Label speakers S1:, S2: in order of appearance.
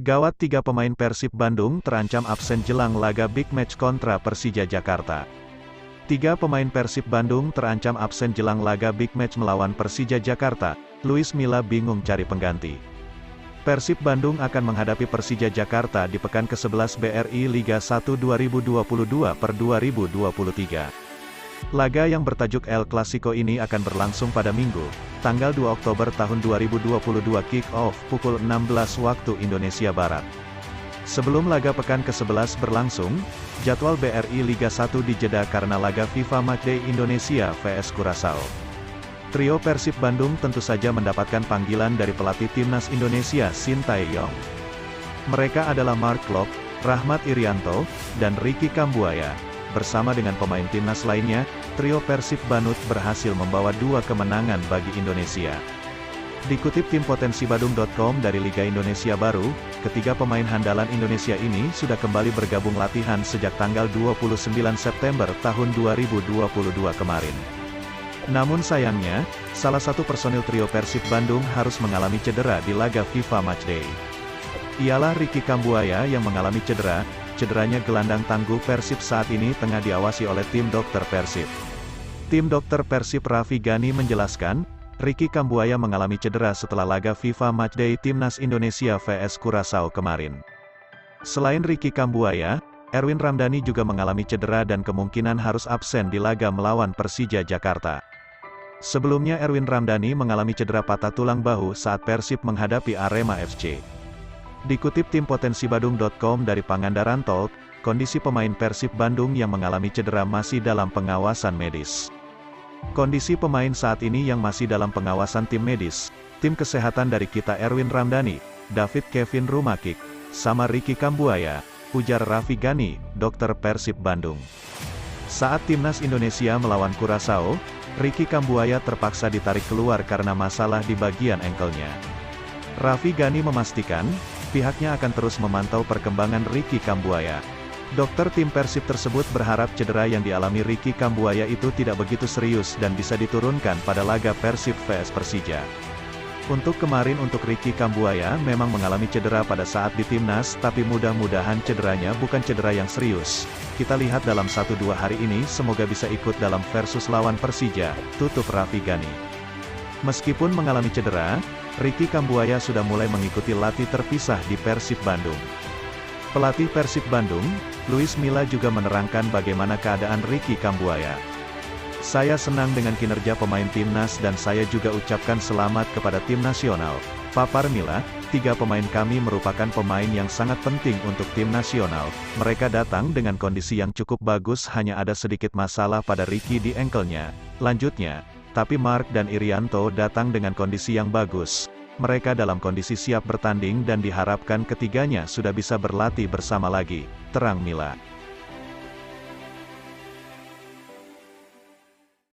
S1: Gawat, 3 pemain Persib Bandung terancam absen jelang laga Big Match kontra Persija Jakarta. 3 pemain Persib Bandung terancam absen jelang laga Big Match melawan Persija Jakarta. Luis Milla bingung cari pengganti. Persib Bandung akan menghadapi Persija Jakarta di pekan ke-11 BRI Liga 1 2022/2023. Laga yang bertajuk El Clasico ini akan berlangsung pada Minggu, tanggal 2 Oktober tahun 2022 kick-off pukul 16 waktu Indonesia Barat. Sebelum laga pekan ke-11 berlangsung, jadwal BRI Liga 1 dijeda karena laga FIFA Matchday Indonesia vs Curaçao. Trio Persib Bandung tentu saja mendapatkan panggilan dari pelatih Timnas Indonesia Sintayong. Mereka adalah Mark Klok, Rahmat Irianto, dan Ricky Kambuaya. Bersama dengan pemain timnas lainnya, trio Persib Bandung berhasil membawa 2 kemenangan bagi Indonesia. Dikutip tim potensibadung.com dari Liga Indonesia Baru, ketiga pemain handalan Indonesia ini sudah kembali bergabung latihan sejak tanggal 29 September tahun 2022 kemarin. Namun sayangnya, salah satu personil trio Persib Bandung harus mengalami cedera di laga FIFA Matchday. Ialah Ricky Kambuaya yang mengalami cedera. Cederanya gelandang tangguh Persib saat ini tengah diawasi oleh tim dokter Persib. Tim dokter Persib Raffi Ghani menjelaskan, Ricky Kambuaya mengalami cedera setelah laga FIFA Matchday Timnas Indonesia vs Curaçao kemarin. Selain Ricky Kambuaya, Erwin Ramdhani juga mengalami cedera dan kemungkinan harus absen di laga melawan Persija Jakarta. Sebelumnya Erwin Ramdhani mengalami cedera patah tulang bahu saat Persib menghadapi Arema FC. Dikutip tim potensibadung.com dari Pangandaran Talk, kondisi pemain Persib Bandung yang mengalami cedera masih dalam pengawasan medis. Kondisi pemain saat ini yang masih dalam pengawasan tim medis, tim kesehatan dari kita Erwin Ramdhani, David Kevin Rumakik, sama Ricky Kambuaya, ujar Raffi Ghani, dokter Persib Bandung. Saat Timnas Indonesia melawan Curaçao, Ricky Kambuaya terpaksa ditarik keluar karena masalah di bagian engkelnya. Raffi Ghani memastikan, pihaknya akan terus memantau perkembangan Ricky Kambuaya. Dokter tim Persib tersebut berharap cedera yang dialami Ricky Kambuaya itu tidak begitu serius dan bisa diturunkan pada laga Persib vs Persija. Untuk Ricky Kambuaya memang mengalami cedera pada saat di timnas, tapi mudah-mudahan cederanya bukan cedera yang serius. Kita lihat dalam 1-2 hari ini semoga bisa ikut dalam versus lawan Persija, tutup Raffi Ghani. Meskipun mengalami cedera, Ricky Kambuaya sudah mulai mengikuti latih terpisah di Persib Bandung. Pelatih Persib Bandung, Luis Milla juga menerangkan bagaimana keadaan Ricky Kambuaya. Saya senang dengan kinerja pemain timnas dan saya juga ucapkan selamat kepada tim nasional. Papar Milla, 3 pemain kami merupakan pemain yang sangat penting untuk tim nasional. Mereka datang dengan kondisi yang cukup bagus, hanya ada sedikit masalah pada Ricky di engkelnya. Lanjutnya, tapi Mark dan Irianto datang dengan kondisi yang bagus. Mereka dalam kondisi siap bertanding dan diharapkan ketiganya sudah bisa berlatih bersama lagi, terang Milla.